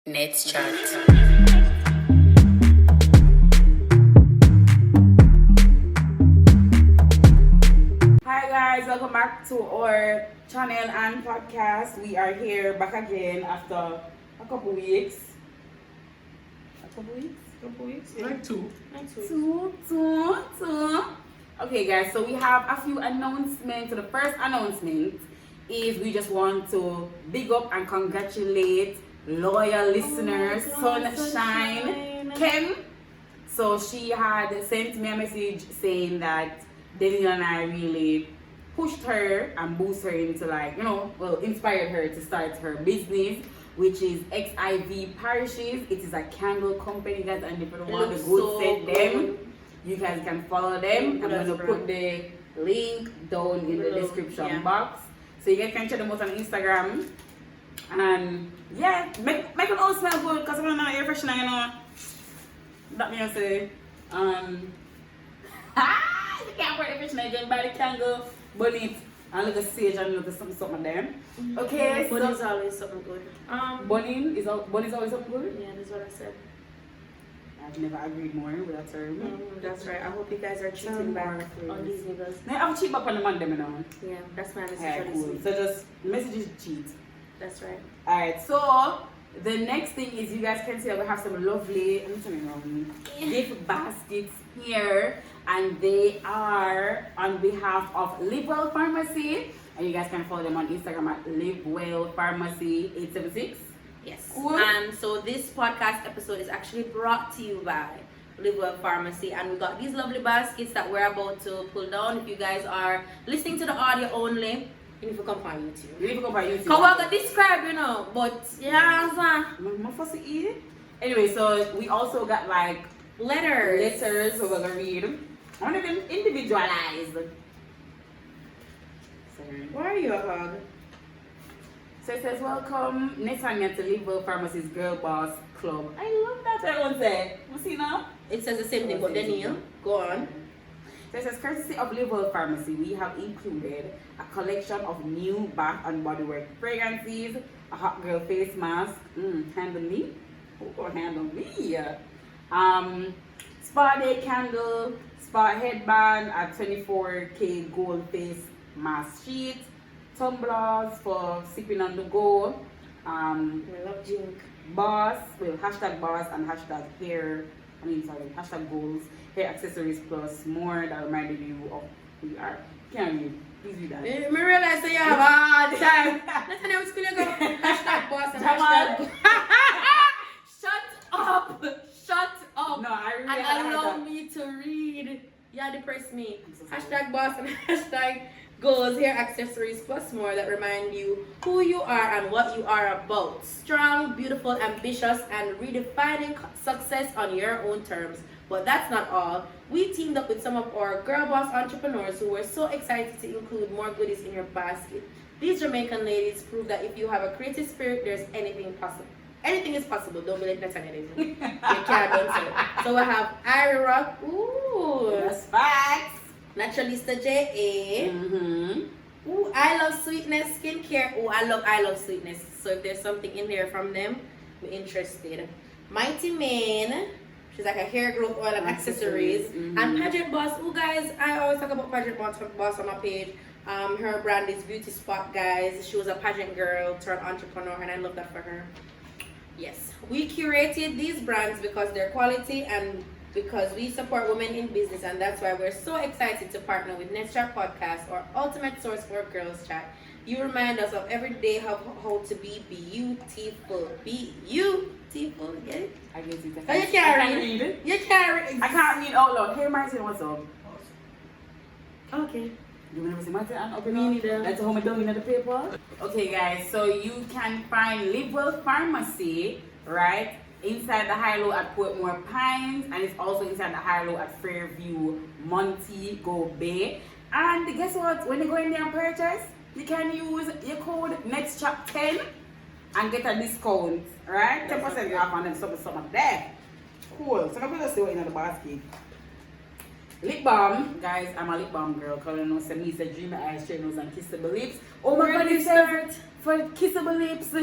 NetsChat. Hi guys, welcome back to our channel and podcast. We are here back again after a couple weeks. Yeah. Like two. Two. Okay guys, so we have a few announcements. So the first announcement is we just want to big up and congratulate loyal listeners, Sunshine Kim. So she had sent me a message saying that Daniel and I really pushed her and boosted her into inspired her to start her business, which is XIV Parishes. It is a candle company, guys, and if you want the good set them, you guys can follow them. I'm going to put the link down in the description box. So you guys can check them out on Instagram. And yeah, make it all smell good because I'm not air freshener, you know. That means say, you can't put air freshener, just buy the candle, burn it, and look at sage and look at something there. Okay, Bunny is always something good. Bunny is always something good? Yeah, that's what I said. I've never agreed more with that term. That's right. I hope you guys are cheating back on these niggas. No, I'm cheap up on the man, them, you know. Yeah, that's my message Alright, for this cool. week. So just messages cheat. That's right. Alright, so the next thing is you guys can see that we have some lovely gift baskets here, and they are on behalf of Live Well Pharmacy, and you guys can follow them on Instagram at Live Well Pharmacy 876. Yes. Cool. And so this podcast episode is actually brought to you by Live Well Pharmacy, and we got these lovely baskets that we're about to pull down. If you guys are listening to the audio only, you need to come on YouTube. You need to go by YouTube. Because we're going to describe, you know, but yeah, My fussy eat. Anyway, so we also got like letters. so we're gonna read. I want them individualized. Sorry. Why are you a hug? So it says, welcome Netanya to Live Well Pharmacy's Girl Boss Club. I love that everyone say. You see now? It says the same thing, but then you go on. So it says, courtesy of Live Well Pharmacy, we have included a collection of new bath and body work fragrances, a hot girl face mask, handle me, handle me, spa day candle, spa headband, a 24K gold face mask sheet, tumblers for sipping on the go, I love drink. boss, hashtag boss and hashtag goals, hair accessories plus more that reminded you of who you are. Can you please do that? I realize that you have a hard time. That's how I'm going to go. Hashtag boss and hashtag. Shut up. No, I really And allow me to read. Yeah, depress me. Hashtag boss and hashtag goals, hair accessories plus more that remind you who you are and what you are about. Strong, beautiful, ambitious, and redefining success on your own terms. But that's not all. We teamed up with some of our girl boss entrepreneurs who were so excited to include more goodies in your basket. These Jamaican ladies prove that if you have a creative spirit, there's anything possible. Anything is possible. Don't believe that's anything. You can't do it. So we have Irie Rock. Ooh. That's facts. Naturalista J.A. Ooh, I Love Sweetness Skincare. Ooh, I love sweetness. So if there's something in there from them, we're interested. Mighty Mane. She's like a hair growth oil and accessories. And Pageant Boss. Ooh, guys, I always talk about Pageant Boss on my page. Her brand is Beauty Spot, guys. She was a pageant girl turned entrepreneur, and I love that for her. Yes, we curated these brands because they're quality and because we support women in business, and that's why we're so excited to partner with NetsChat Podcast, our ultimate source for girls chat. You remind us of every day how to be beautiful. Beautiful, get it? I guess you Oh, you can't read it. You can't read. I can't read out loud. Hey Martin, what's up? Okay. You never see Martin and open Me neither. That's how I'm doing the paper. Okay guys, so you can find Live Well Pharmacy, right? Inside the high-low at Portmore Pines, and it's also inside the high-low at Fairview, Montego Bay. And guess what? When you go in there and purchase, you can use your code NetsChat10 and get a discount, right? 10% off on them something there. Cool. So I'm gonna see what in the basket. Lip balm, guys. I'm a lip balm girl. Cause you know, say me say dreamy eyes, straight nose, and kissable lips. Oh my God, you said for kissable lips.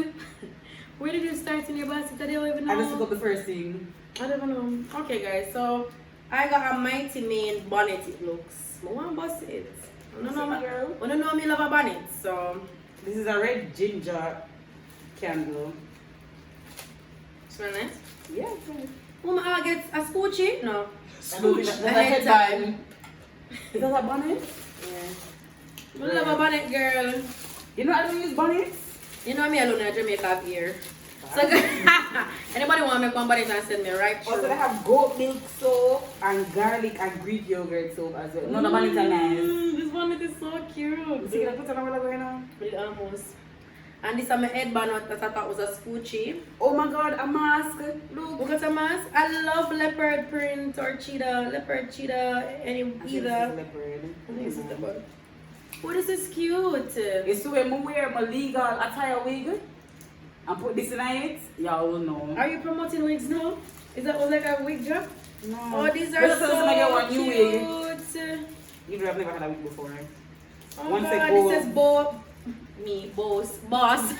Where did you start in your basket? I don't even know. I just took up the first thing. I don't know. Okay, guys, so I got a Mighty Main bonnet. It looks. I want to bust it. I don't know, my girl. I don't know me love a bonnet, so. This is a red ginger candle. Smell nice? Yeah, it's nice. Oh, I get a scoochie? No. Scooch. Scooch ahead time. Is that a bonnet? Yeah. I love a bonnet, girl. You know I don't use bonnets? You know me alone in Jamaica up here. So, anybody want to make one bonnet and send me right through? Also, they have goat milk soap and garlic and Greek yogurt soap as well. No, the bonnets are nice. This bonnet is so cute. See, can I put on a going on? Put it almost. And this is my headband that I thought was a scoochie. Oh my god, a mask. Look. Look at a mask. I love leopard print or cheetah. Leopard, cheetah, any either. Leopard. I think this is leopard. Oh, this is cute. It's to when I wear my legal attire wig and put this in it, y'all will know. Are you promoting wigs now? Is that like a wig job? No. Oh, these But are that's so make one new wig. cute. Even though I've never had a wig before. Right? Oh One God, sec, this is boss.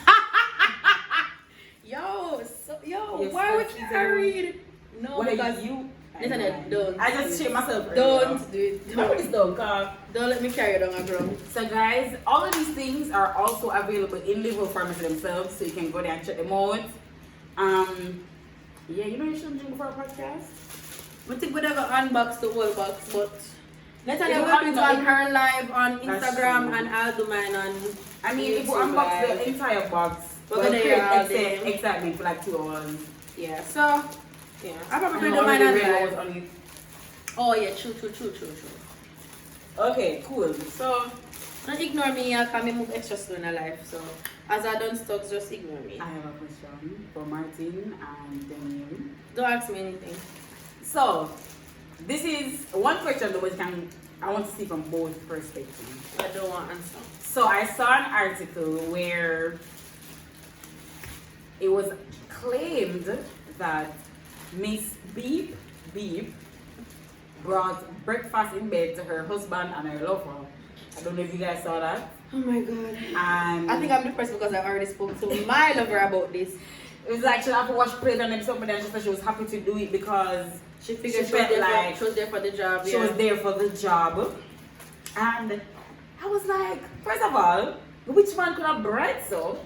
Yo, Yes, why we that's carried? No, What because are you? Listen, don't. I just shame myself. Don't do it. No, it's done, cause. Don't let me carry it on my ground. So guys, all of these things are also available in Liverpool Pharmacy themselves, so you can go there and check them out. Yeah, you know you shouldn't drink before a podcast. I think we're gonna unbox the whole box, but Natalia If will you put unbox- on her live on That's Instagram true. and I'll do mine on. I mean, if we YouTube unbox live. the entire box, We're we'll gonna create hear all day. excitement for like 2 hours. Yeah, so yeah, I probably And do mine already on rainbows live. on it. Oh yeah, true. Okay, cool. So Don't ignore me, I can move extra slow in a life. So as I done stocks, just ignore me. I have a question for Martin and Daniel. Don't ask me anything. So this is one question which I want to see from both perspectives. I don't want answer. So I saw an article where it was claimed that Miss Beep brought breakfast in bed to her husband and her lover. I don't know if you guys saw that. Oh my god. And I think I'm depressed because I already spoke to my lover about this. it was like she had to wash plates and then somebody, and she said she was happy to do it because She figured She she was, felt there like she was there for the job. she was there for the job. And I was like, first of all, which man could have brought so?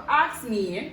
Ask me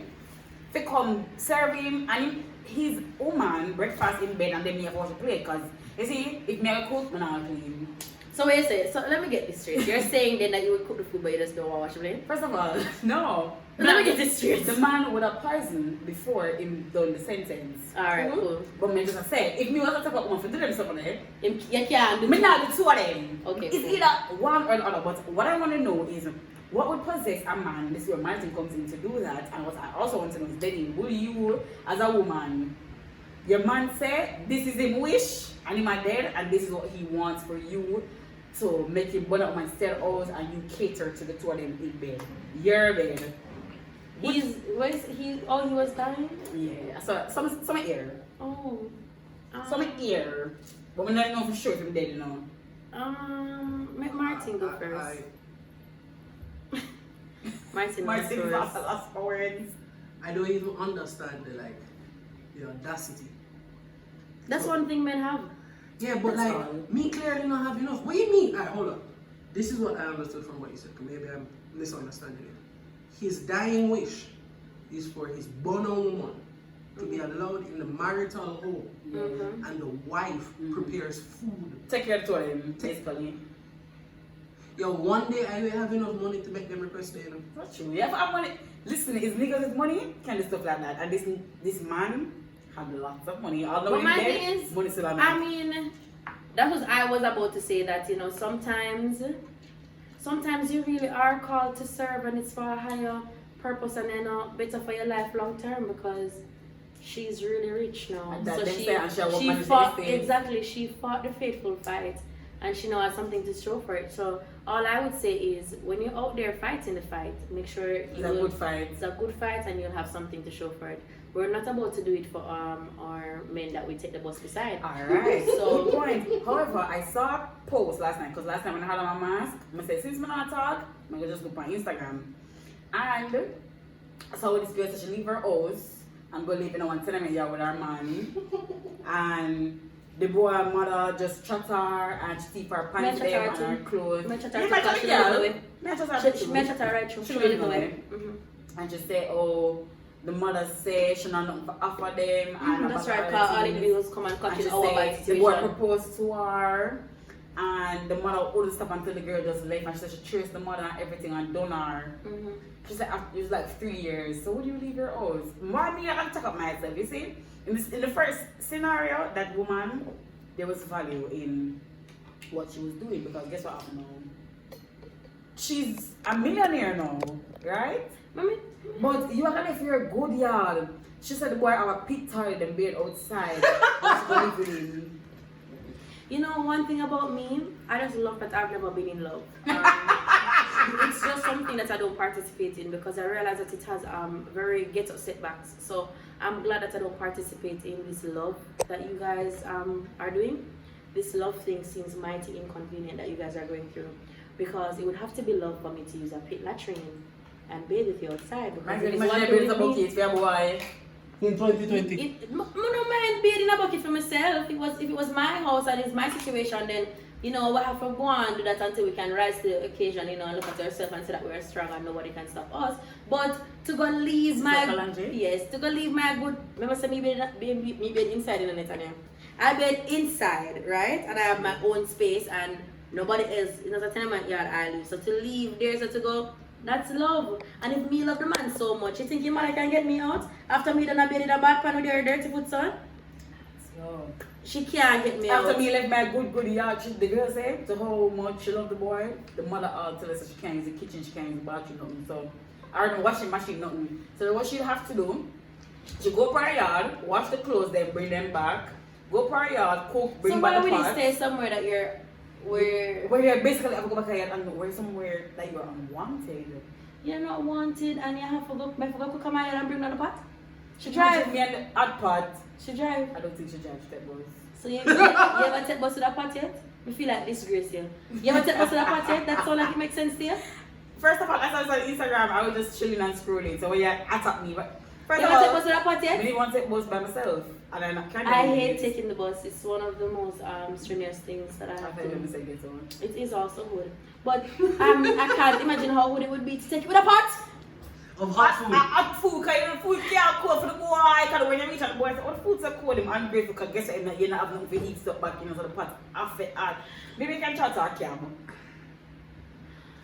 to come serve him and his woman breakfast in bed and then me have to wash the plate. Because you see, if me I cook, I'm not clean. So what you say? So let me get this straight. You're saying then that you would cook the food but you just don't want to wash the plate? First of all, no. Let me get this straight. The man would have poisoned before him done the sentence. Alright, cool. But me just say, if me was to talk about one for do them something there, You can't do me not the two of them. Okay, It's cool. either one or the other. But what I want to know is what would possess a man, this is where Martin comes in to do that, and what I also want to know is Denny, will you as a woman, your man say this is his wish and him are dead and this is what he wants for you to make him one of my stay house and you cater to the two of them in bed. Your bed. he was dying? Yeah. So some ear. Oh. Some ear. But we don't know for sure if I'm dead, you know. Make Martin go first. Martin Martin goes lost first. words. I don't even understand the audacity. That's one thing men have. Yeah, but That's like all. me clearly not have enough. What do you mean? Alright, hold up. This is what I understood from what you said. 'Cause maybe I'm misunderstanding it. His dying wish is for his born woman to be allowed in the marital home, Mm-hmm. and the wife prepares food. Take care of two of them, basically. Yo, one day I will have enough money to make them request it. You know? That's true. Yeah, if I money. Listen, his niggas with money can do stuff like that. And this man have lots of money. Although But he's my dead, thing is, money still have I money. mean, that was I was about to say that, you know, sometimes you really are called to serve and it's for a higher purpose and then better for your life long term because she's really rich now. And that So them say, and she will she manage fought these things. exactly. She fought the faithful fight and she now has something to show for it. So all I would say is when you're out there fighting the fight, make sure It's a good fight. it's a good fight and you'll have something to show for it. We're not about to do it for our men that we take the bus beside. Alright, So- good point. However, I saw a post last night because last time when I had on my mask, I said, since I not talk, I'm going to just look on Instagram. And So this girl said she leave her house and go live in a one tenement yard with her man. And the boy and mother just chat her and she keep her pants them and her clothes. Me chat her because she live away. Me chat her right through. She live away. And she say, oh, the mother say she not nothing to offer them. And that's right, because all the bills come and cut in our situation. The boy proposed to her. And the mother wouldn't stop until the girl just left. And she said she traced the mother and everything and done her. She said it was like 3 years. So would you leave your house? Why me? I can check up myself. You see, in the first scenario, that woman, there was value in what she was doing because guess what happened now? She's a millionaire now, right? Mommy? But you are gonna feel good, y'all. She said the boy have a pit toilet and bed outside. You know one thing about me, I just love that I've never been in love. It's just something that I don't participate in because I realize that it has very ghetto setbacks. So I'm glad that I don't participate in this love that you guys are doing. This love thing seems mighty inconvenient that you guys are going through because it would have to be love for me to use a pit latrine and bathe with you outside. Because it's one thing with bucket for your boy. In 2020. I don't mind bathing in a bucket for myself. If it was my house and it's my situation, then you know we have to go and do that until we can rise to the occasion, you know, and look at ourselves and say that we're strong and nobody can stop us. But to go leave to go leave my good. Remember, say me bed inside in the net, I bed inside, right, and I have my own space and nobody else. You know, it's a tenement yard I live. So to leave there, so to go. That's love. And if me love the man so much, you think your mother can get me out after me done a bed in a bad pan with her dirty foot son? So, she can't get me out. After me left my good yard, the girl said to how much she loved the boy. The mother tell her she can't use the kitchen, she can't use the bathroom, nothing. So I don't know, washing machine, nothing. So what she'll have to do, she go per yard, wash the clothes, then bring them back. Go per yard, cook, bring back the pot. So why would you stay somewhere that you're where you're basically have to go back here and we're somewhere that you're unwanted. You're not wanted and you have to go cook my head and bring down the pot? She drive. Me and the hot pot. She drive. I don't think she drives that bus. So you ever take bus to that pot yet? I feel like disgrace you. You ever take bus to that pot yet? That sound like it makes sense to you? First of all, as I was on Instagram, I was just chilling and scrolling. So when you attack me, but first you of all, take bus to that pot yet? I didn't want to take bus by myself. And I hate taking the bus. It's one of the most strenuous things that I have to do. It is also good. But I can't imagine how good it would be to take it with a pot. Of hot food. Hot food, because the food can't cold for the boy. Because when you reach out the boy, say, oh, the food's so cold, I'm ungrateful, because guess what, you're not having nothing to eat stuff back, you know, so the pot half it hard. Maybe you can chat to her camera.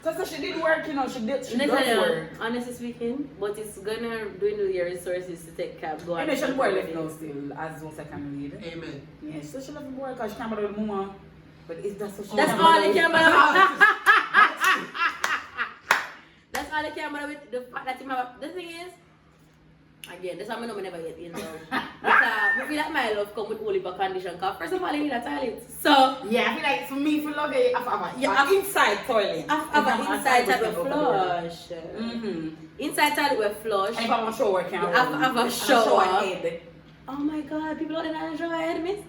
So she did work, you know, she does work. Honestly speaking, but it's gonna dwindle your resources to take cab. Go and she boy left now still, as well as I can read. Amen. Yeah, so she left the boy because she can't bother with mama. But is that so she That's all they can bother. That's all they can bother with the fact that him have. The thing is, again, that's why I know I never get in love. Because I feel like my love come with only a condition. Because first of all, I need a toilet. So yeah, I feel like for me, for love, I have an inside toilet. I have an inside toilet flush. Inside toilet will flush. I have a shower. I have a shower head. Oh my God, people out there have a shower head, miss?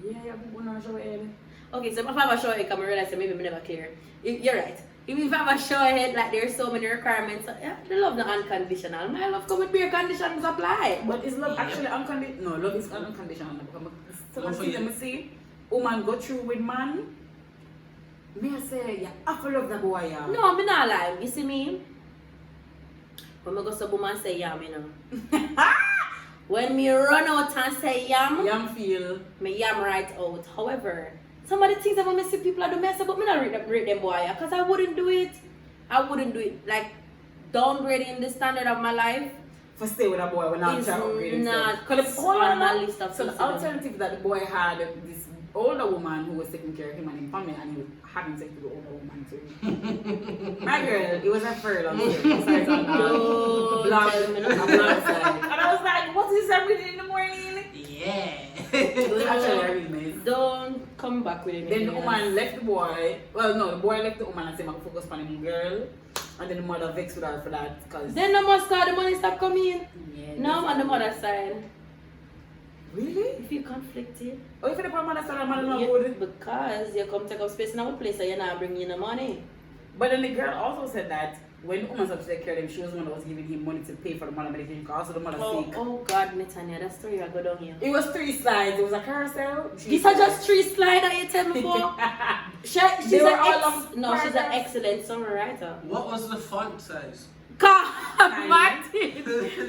Yeah, people have a shower head. Okay, so if I have a shower head, I realize that maybe I'm never clear. You're right. If I have a shower head, like there's so many requirements, yeah, the love not unconditional. My love come with bare conditions apply. But is love actually unconditional? No, love is unconditional. So see, woman go through with man. Me I say, yeah, I feel love the boy, yeah. No, I'm not lying. You see me? When I go to woman say yam, you know. When me run out and say yam, feel. Me yam right out. However, some of the things that I see people do mess up, but me not rate them boy, because I wouldn't do it. I wouldn't do it. Like downgrading the standard of my life. For stay with a boy when I'm trying to upgrade not on my list of so the alternative that the boy had this older woman who was taking care of him and his family, and he was having sex with the older woman too. My girl, it was a furlong. And I was like, what is happening in the morning? Yeah. It was actually a real mess. Don't come back with it. Then the woman left the boy. Well, no, the boy left the woman and said, I'm focus on the girl. And then the mother vexed with her for that. Cause then the must the money stop coming. Yeah, now I'm on the mother's side. Really? If you conflicted. Oh, if you're the mother's side, I'm not good. Because you come take up space in our place and you're not bringing in the money. But then the girl also said that when the woman started to take care of them, she was the one that was giving him money to pay for the mother medication because also the mother sick. Oh God, Netanya, that story I go down here. It was 3 slides. It was a carousel. These are just 3 slides that you tell me for. She's They were an all of she's an paragraphs. excellent summer writer. What was the font size? God, Martin,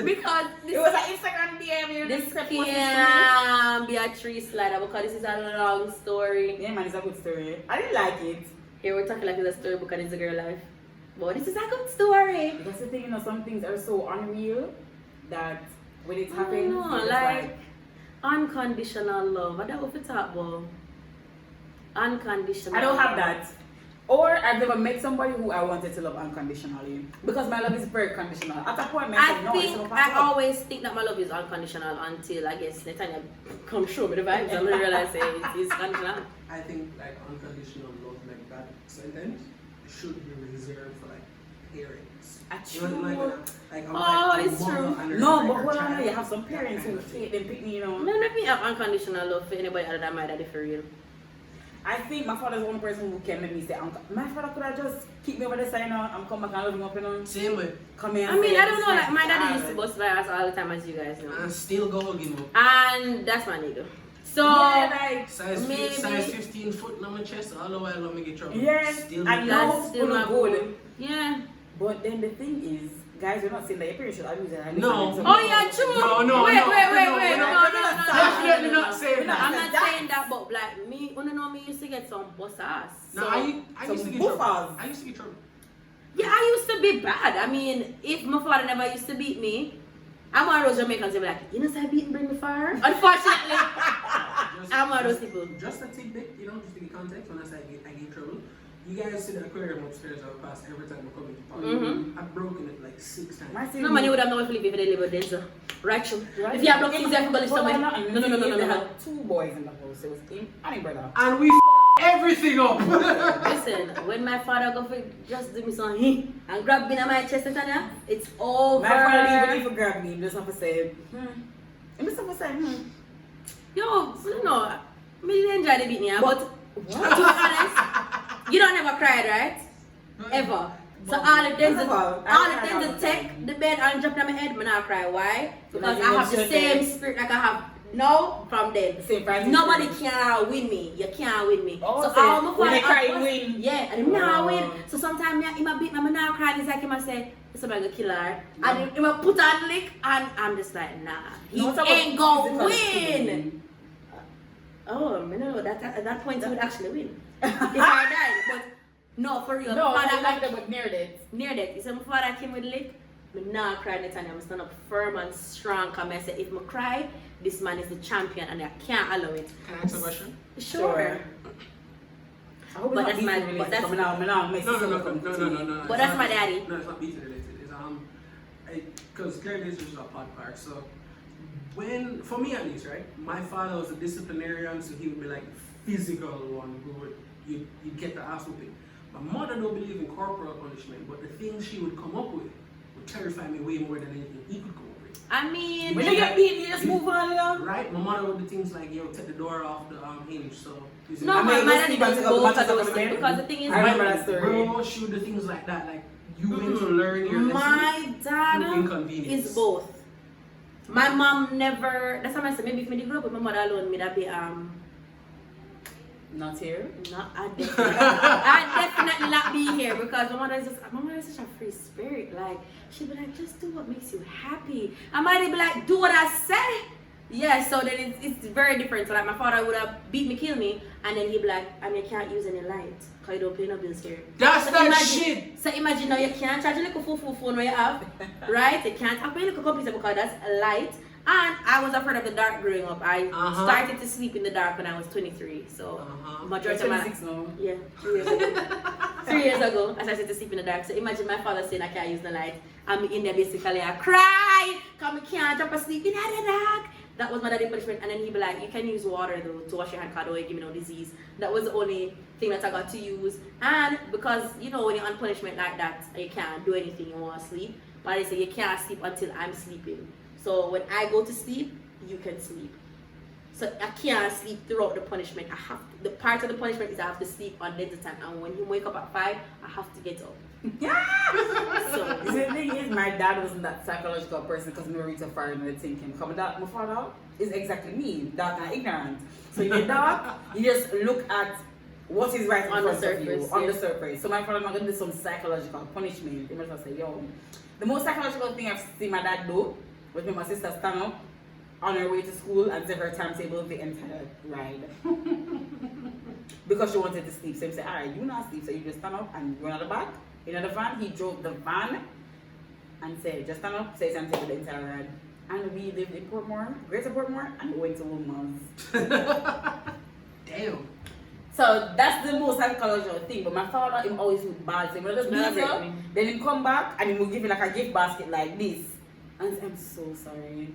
because It was an Instagram DM. this can't be a 3 slider because this is a long story. Yeah, man, it's a good story. I didn't like it. Here we're talking like it's a storybook and it's a girl life. But this is a good story. That's the thing, you know, some things are so unreal that when it I happens, know, it's like unconditional love. What that what we talk about? Unconditional. I don't have love. that. Or I've never met somebody who I wanted to love unconditionally. Because my love is very conditional. At a point, I said, no, it's not I possible. always think that my love is unconditional until I guess Netanya come show me the vibes and I realize it is conditional. I think like unconditional love, like that sentence, should be reserved for like parents. You know, like, Oh, it's mother true. and her- No, like but her hold on, child, you have some parents that who kind of thing. hate them pick me, you know. No, let me have unconditional love for anybody other than my daddy for real. I think my father's one person who can make me say, my father could have just keep me over the side now and come back and love him up, you know. Same way. Come here I and mean, say, I don't know, "This like is my my daddy used to child." bust my ass all the time, as you guys know. And still go again. And that's my nigga. So, Yeah, like, Size, maybe- size 15 foot on my chest, all the while let me get trouble. Yes, Still and me. now- that's still No, my good. boo. Yeah. But then the thing is, guys, we're not saying that your parents should abuse it. No. Oh, yeah, true. No, wait, no, wait, no, wait. no, No. definitely not saying that. I'm not That- saying that, but like me, you know, me used to get some bust ass. No, So, I used to get buffers. trouble. I used to get trouble. yeah, I used to be bad. I mean, if my father never used to beat me, I'm one of those Jamaicans who be like, you know, say beat and bring me fire. Unfortunately, I'm one of those people. Just a tidbit, you know, just to get context, when I say I get trouble. You guys see the aquarium upstairs I pass every time I come into park. Mhm. I've broken it like 6 times. My thing No is- money would have known if they live with Denzel. Right, true. Right. If you have no kids, you have to go live Well, somewhere. no, No. They had 2 boys in the house. It was him and his brother. And we everything up. Listen, when my father go for just do me something and grab me in my chest and Tanya, it's over. My father didn't even grab me. He just have to say, He just have to say, Yo, you know, me really enjoy the beat me, but to be What? honest, you don't ever cried, right? Ever. So all the things, all the things to take the bed and jump on my head, me not cry. Why? Because I have the same spirit like I have now from them. Same private Nobody spirit. can win me. You can't win me. Oh, so so all my when they father- cry, you win. Yeah, and him not Oh. win. So sometimes he might beat me, I'm not crying. It's like he might say, somebody gonna kill her. And he might put on lick, and I'm just like, nah, he No, it's about ain't gonna physical win. Oh, I know that at that point he would actually win if I died. But no, for real. No, father, I like them, but near that. near that. You see, my father came with lick. Me not cry that time. I'm stand up firm and strong. Cause I say, if I cry, this man is the champion, and I can't allow it. Can I ask a question? Sure. I hope But it's that's not my- beating but related. that's- Coming out, No. But It's that's not- my daddy. No, it's not beating related. It's because clearly this is a podcast. So when, for me at least, right, my father was a disciplinarian, so he would be like physical one who would you'd get the ass whooping. My mother don't believe in corporal punishment, but the things she would come up with would terrify me way more than anything he could come up with. I mean, When you get beat, you just move on, you know? Right? My mother would do things like, yo, take the door off the hinge, so no, I my mean, my let's daddy keep on does taking both the of those back things of the because the thing is, I remember that story. Bro, she would do things like that, like you went to learn your lesson. my through dad inconvenience. is both. My mom never. That's how I say. Maybe if me grew up with my mother alone, me that be Not here. not. I definitely not be here because my mother is such a free spirit. Like she'd be like, just do what makes you happy. I might be like, do what I say. Yeah, so then it's very different. So like my father would have beat me, kill me, and then he'd be like, and you can't use any light because you don't pay no bills here. That's So that imagine, shit. So imagine now you can't charge a little phone where you have, right? You can't have a little computer because that's a light. And I was afraid of the dark growing up. I started to sleep in the dark when I was 23. So majority of my 26 now. yeah, 3 years ago. 3 years ago, I started to sleep in the dark. So imagine my father saying I can't use the light. I'm in there basically, I cry because I can't drop asleep in the dark. That was my daddy punishment. And then he'd be like, you can use water though to wash your hand because it don't give me no disease. That was the only thing that I got to use. And because, you know, when you're on punishment like that, you can't do anything, you want to sleep. But I say you can't sleep until I'm sleeping. So when I go to sleep, you can sleep. So I can't sleep throughout the punishment. The part of the punishment is I have to sleep on dinner time. And when you wake up at 5, I have to get up. So, The thing is, my dad wasn't that psychological person because we were reaching far in the thinking. Come that my father is exactly me, dark and ignorant. So in the dark, you just look at what is right in On the front of you, surface, on yeah. the surface. So my father not gonna do some psychological punishment. He must say, yo, the most psychological thing I've seen my dad do was when my sister stand up on her way to school and set her timetable the entire ride. Because she wanted to sleep. So he said, alright, you not sleep, so you just stand up and run at the back. In the van, he drove the van and said, just stand up, say something the entire ride. And we lived in Portmore, Greater Portmore, and we went to Woolmans. Damn. So that's the most psychological thing. But my father, him always look bad. So he will just That's beat it. you, then he come back and he will give you like a gift basket like this. And I'm so sorry.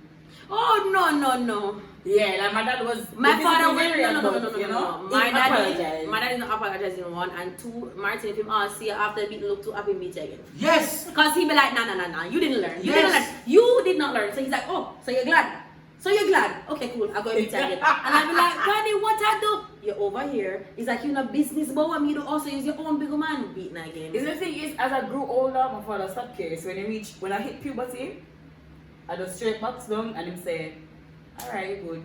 oh no. Yeah, like my dad was. My the father disciplinary will no. adult, you know? My He dad apologized. is not apologizing one, and two, Martin, if him ask you after the beat look too happy meet you again. Yes. Cause he be like, nah, you didn't learn. You Yes. didn't learn. You did not learn. So he's like, oh, so you're glad. So you're glad. Okay, cool. I'll go meet you again. And I'll be like, Daddy, what I do? You're over here. It's like you're in a business, but what me do also use your own big man beating again. The thing is, as I grew older, my father stopped caring. So when I hit puberty, I just straight box down and him say, alright, good.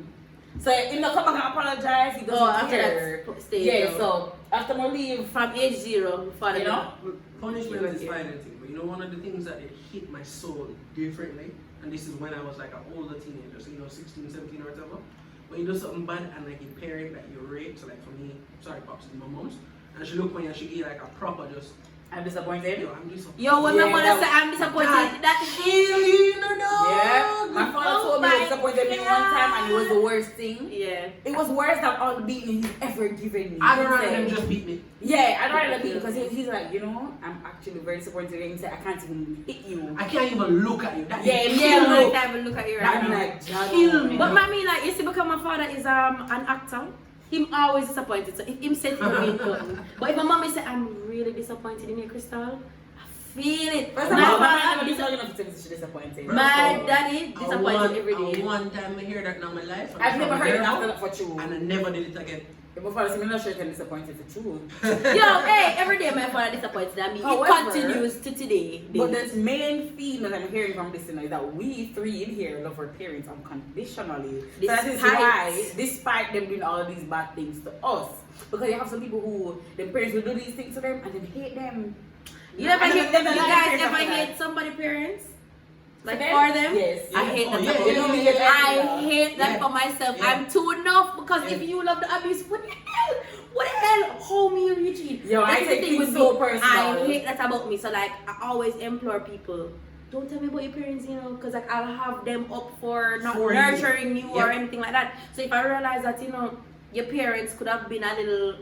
So he not come back and apologize, he doesn't after care. that stage. Yeah, so after my leave, from age 0, father, You know? Punishment is fine and thing, but you know one of the things that it hit my soul differently, and this is when I was like an older teenager, so 16, 17 or whatever. When you do something bad and like your parent that you rape, so like for me, sorry pops, my mom's, and she look when you she eat like a proper just, I'm disappointed. yo, I'm disappointed. Yo, when Yeah, my mother that say I'm disappointed, God. that Healing, no. Yeah, my father told me he disappointed me one time and it was the worst thing. Yeah. It was worse than all the beating he's ever given me. I'd He rather said- them just beat me. Yeah, I'd rather beat because he's like, you know, I'm actually very disappointed. He said, I can't even hit you. I can't even look at you. That Yeah, is yeah, kill look. me. Time look at you That right be now. like, Kill me. But I mean, like, you see, because my father is an actor, him always disappointed. So if him said to me, but if my mommy said, I'm really disappointed in you, Crystal, I feel it. First My of all, my father- mom never told enough to say she's disappointed. My daddy disappointed every day. One time I hear that in my life. I've never heard it now, after that for true. and I never did it again. If my father said, I'm not sure if I'm disappointed for true. Yo, hey, every day my father disappointed me. It However, continues to today. But the main theme that I'm hearing from this is that we three in here love our parents unconditionally. So that is why, despite them doing all of these bad things to us, because you have some people who their parents will do these things to them and then hate them. You ever And hate then you they guys hate ever after that. hate somebody's parents? Like them? for them? Yes. I hate Oh, that. yeah, about yeah, me. yeah, yeah, I hate that Yeah. for myself. Yeah. I'm too enough because Yeah. if you love the abuse, what the hell? What the hell? How me you reach it? Yo, I That's the take thing things with so me. personal. I hate that about me. So like I always implore people. Don't tell me about your parents, you know, because like I'll have them up for not For you. nurturing you or Yep. anything like that. So if I realize that, you know, your parents could have been a little,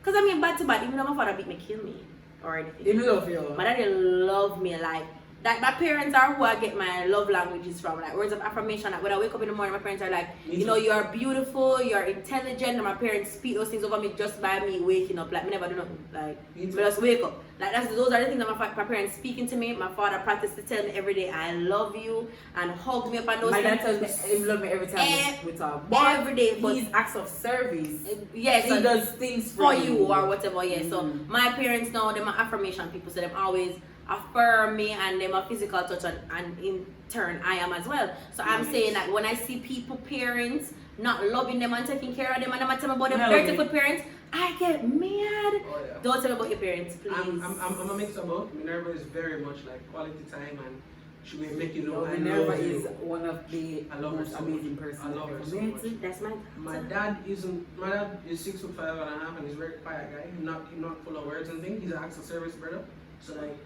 because I mean bad to bad, even though my father beat me, kill me or anything. In love, yo. My daddy love me like that. My parents are who I get my love languages from, like words of affirmation. Like when I wake up in the morning, my parents are like, Me you too. know, you are beautiful, you are intelligent, and my parents speak those things over me just by me waking up. Like me never do nothing. Like Me me too. just wake up. Like those are the things that my parents speaking to me. My father practiced to tell me every day, I love you, and hug me up and those My dad things. tells me he love me every time we talk. Every day, but He's acts of service. yes, He does things for you or whatever, yeah. So Mm. my parents now, them are affirmation people, so them always affirm me and them a physical touch and in turn I am as well. So I'm saying that when I see people, parents not loving them and taking care of them and them tell me about them No. dirty good parents, I get mad. Oh, yeah. Don't tell me about your parents, please. I'm a mix of both. Minerva is very much like quality time, and she will make you know I Minerva love is you. one of the I love her most so amazing much. person I love her I've so ever much. met. That's my My dad is 6'5.5" and he's a very quiet guy. He's not full of words and things. He's an acts of service brother. So like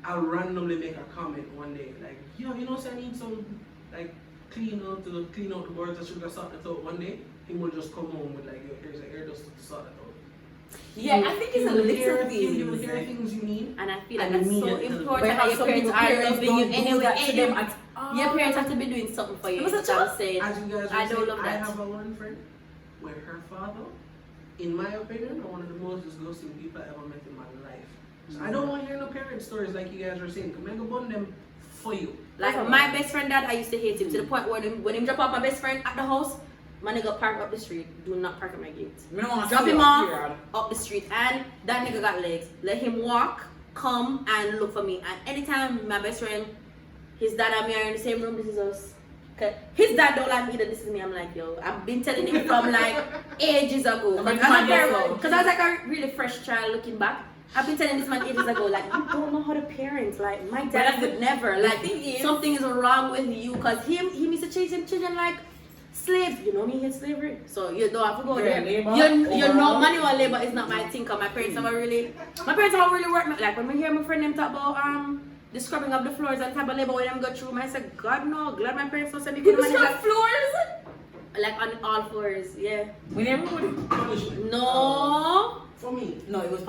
I'll randomly make a comment one day like, yo, you know, so I need some like clean out the boards. I should have sorted it out one day. He will just come home with like, yo, here's an air dust to sort it out. Yeah, I think it's a You will hear little things you need. and I feel like And that's so immediately. important But that your some parents people are parents loving you don't do anyway. that to them at all. Your parents have to be doing something for you. It was a That's what I'm job. saying. As you guys I were don't saying, love I that. have a one friend where her father, in my opinion, are one of the most disgusting people I ever met in my life. So I don't want to hear no parent stories like you guys are saying. Come and go bond them for you. Like my best friend dad, I used to hate him to the point where when him drop off my best friend at the house, my nigga park up the street. Do not park at my gate. Me don't wanna Drop see him you, off period. up the street, and that nigga got legs. Let him walk come and look for me. And anytime my best friend, his dad and me are in the same room, this is us. Cause his dad don't like me that this is me. I'm like, yo, I've been telling him from like ages ago. Because I was like a really fresh child looking back. I've been telling this man ages ago, like, you don't know how to parent. Like, my dad would never. Like, something is wrong with you. Because he used to chase him children like slaves. You know me, hate slavery. So you don't have to go there. You know, manual labor is not my thing. Cause my parents never really work. Like, when I hear my friend them talk about the scrubbing of the floors and type of labor when them go through, I said, God no, glad my parents don't send me good money. Like floors? Like on all floors, yeah. When everybody punishment. No. For me. No, it was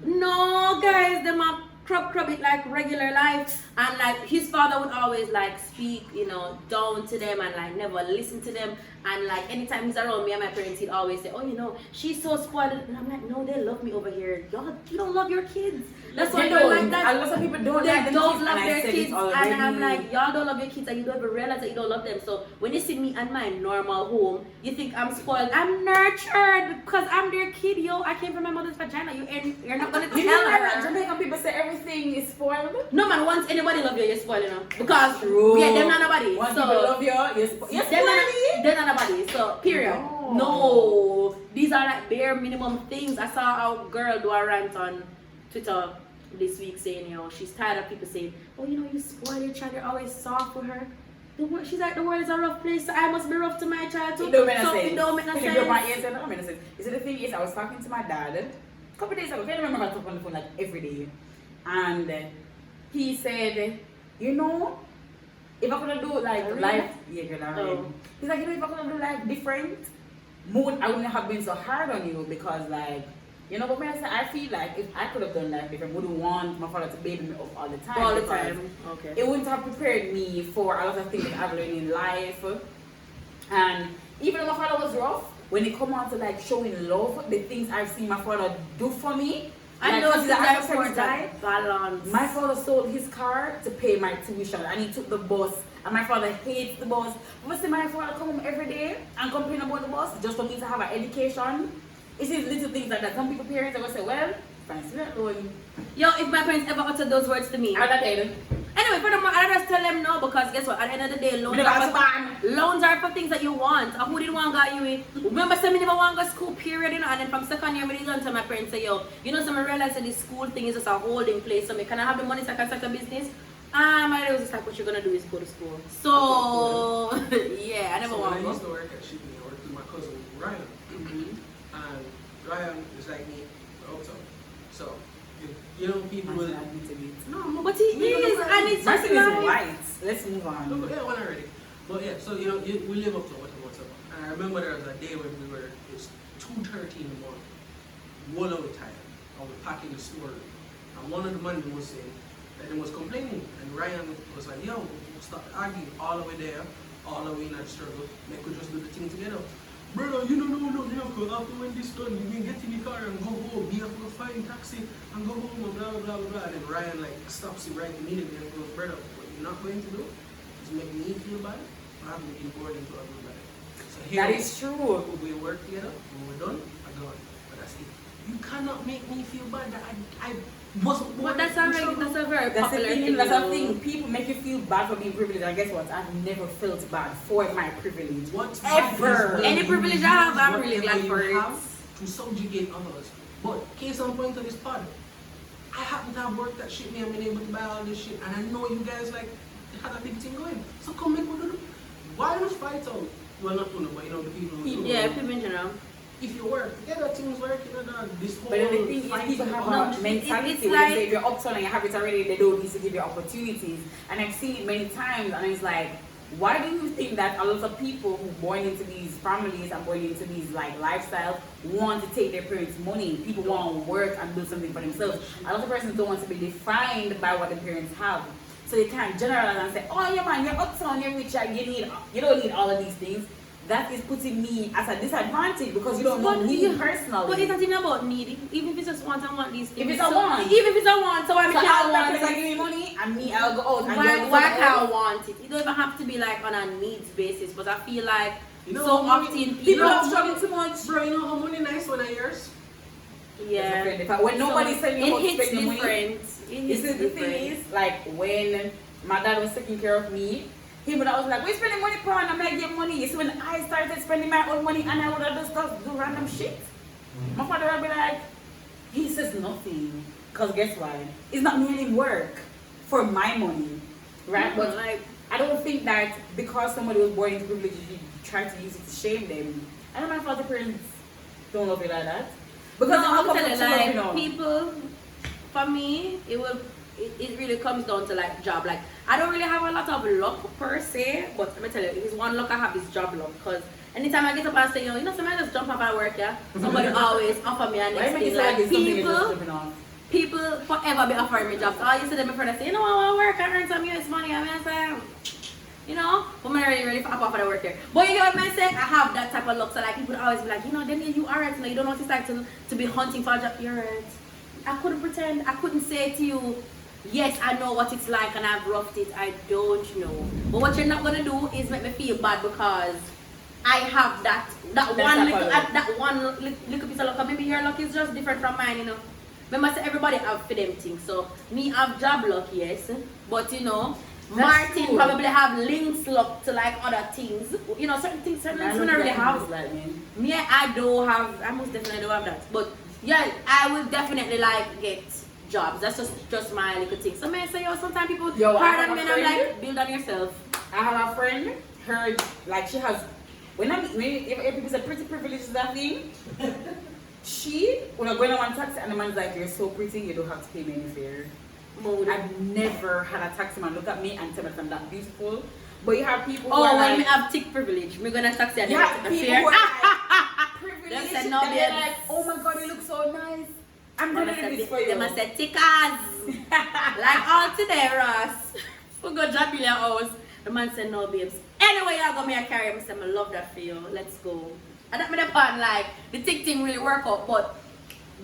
no, guys, them are crub it like regular life. And like his father would always like speak, you know, down to them and like never listen to them. And like anytime he's around me and my parents, he'd always say, oh, you know, she's so spoiled. And I'm like, no, they love me over here. Y'all, you don't love your kids. That's why they're like that. A lot of people don't They don't love their kids. And I'm like, y'all don't love your kids and you don't even realize that you don't love them. So when you see me and my normal home, you think I'm spoiled. I'm nurtured because I'm their kid, yo. I came from my mother's vagina. You're not gonna tell her. Jamaican people say everything is spoiled. No man, once anybody love you, you're spoiling them. Because true. Yeah, them not nobody. Once so people love you, you're spoiled. They're not nobody. So period. No. These are like bare minimum things. I saw a girl do a rant on Twitter this week saying, you know, she's tired of people saying, oh, you know, you spoil your child, you're always soft for her. She's like, the world is a rough place, so I must be rough to my child too. It don't make no so sense. It don't make no sense. It don't make no sense. You see, the thing is, I was talking to my dad a couple days ago. I can't remember, I talk on the phone like every day. And he said, you know, if I could do like life, yeah, girl, he's like, you know, if I could do life different, I wouldn't have been so hard on you because like, you know, but when I say, I feel like if I could have done life different, I wouldn't want my father to baby me up all the time. All the time. Okay. It wouldn't have prepared me for a lot of things that I've learned in life. And even though my father was rough, when it come on to like showing love, the things I've seen my father do for me, I like, know it's that balance. My father sold his car to pay my tuition and he took the bus. And my father hates the bus. But see, my father come home every day and complain about the bus just for me to have an education. It's these little things like that. Some people parents are going to say, well, fancy that going. Yo, if my parents ever uttered those words to me, I'd tell them. Anyway, furthermore, I just tell them no because guess what? At the end of the day, loans are for things that you want. And who didn't want got you in? Remember, some never want to go school, period, you know, and then from second year, I didn't tell my parents, say, yo, you know, some I realized that this school thing is just a holding place. So, can I have the money so I can start a business? My dad was just like, what you're going to do is go to school. So, yeah, I never want to go. I used to work at Shipping. I worked with my cousin, Ryan. And Ryan is like me, uptown. So, you know, people will. No, but he is, and it's just white. Let's move on. No, yeah, one already. But yeah, so you know, we live up to whatever. And I remember there was a day when it's 2:30 in the morning, one hour time, and we're packing the store. And one of the men was saying that he was complaining, and Ryan was like, "Yo, we'll stop arguing all the way there, all the way in that struggle. Make we just do the thing together." Brother, you don't know nothing after when this done, you can get in the car and go home, be able to find taxi and go home and blah blah blah. And then Ryan like stops it right immediately and goes, brother, what you're not going to do is make me feel bad. I haven't been bored into everybody. So here that is true. We work together, when we're done, I'm gone. But that's it. You cannot make me feel bad that I wasn't born. But that's a very popular thing. That's a thing. People make you feel bad for being privileged. And guess what? I've never felt bad for my privilege. Ever. Any privilege I have, I'm really glad for it. To subjugate others. But case on point of this pod, I happen to have worked that shit, me and been able to buy all this shit, and I know you guys like had a big thing going. So come make one. Why not fight out? Well, not one, but you know the people who people in general. If you work together, things work, you know, this whole but the thing is, people have a mentality it's when like, they say if you're uptown and you have it already, they don't need to give you opportunities. And I've seen it many times, and it's like, why do you think that a lot of people who born into these families and born into these like lifestyles want to take their parents' money? People want to work and do something for themselves. A lot of persons don't want to be defined by what the parents have. So you can't generalize and say, oh yeah man, you're uptown, you're rich, you don't need all of these things. That is putting me at a disadvantage because you don't know me personally. But it's not even about need. Even if it's just want, I want these things. If it's a want. Even if it's a want, so I want to give me money and me, I'll go out. Why can't I want it? It don't even have to be like on a needs basis, but I feel like you know, so often people are struggling too much. Bro, you know how money nice when I yours? Yeah. When nobody's telling you it how to hits spend your money. different. This is the thing is, like when my dad was taking care of me, he would always like, "We spending money, on? I'm gonna get money." So when I started spending my own money and I would have just do random shit, my father would be like, he says nothing. Cause guess why? It's not me any work for my money, right? But like, I don't think that because somebody was born into privilege, you try to use it to shame them. I don't know if other parents don't love you like that. Because No, I'm telling like you, people, for me, it really comes down to like job. Like I don't really have a lot of luck per se, but let me tell you, it's one luck I have is job luck. Cause anytime I get up and say, somebody just jump up at work, yeah, somebody always offer me a next thing. Like people forever be offering me jobs. So I used to them before they say, I want to work, I earn some US money. I mean, I say, but I'm not really ready for offer to work here. But you get what I'm saying? I have that type of luck. So like people always be like, then you are right. You don't know what it's like to be hunting for a job. You're right. I couldn't pretend. I couldn't say to you, yes, I know what it's like and I've roughed it. I don't know. But what you're not gonna do is make me feel bad because I have that one little piece of luck. Maybe your luck is just different from mine, Remember, say everybody have for them things. So me have job luck, yes, but Martin cool. Probably have links luck to like other things. Certain things I don't really have. Me, I do have. I most definitely do have that. But yeah, I will definitely like get jobs. That's just my little thing. So may I say, sometimes people hard on me and I'm like, build on yourself. I have a friend. Her like she has. When people say pretty privilege is that thing. When I go in on taxi and the man's like, "You're so pretty, you don't have to pay me any fare." I've never had a taxi man look at me and tell me I'm that beautiful. But you have people who are when like, me have tick privilege, me gonna taxi and yeah, people who are like privileged they're like, "Oh my god, you look so nice. I'm gonna do this for you." They must say tickers. Like all today, Ross. We go drop in your house. The man said no babes. Anyway, y'all got me a carry. I said I love that for you. Let's go. And that made a part like the tick thing really work out, but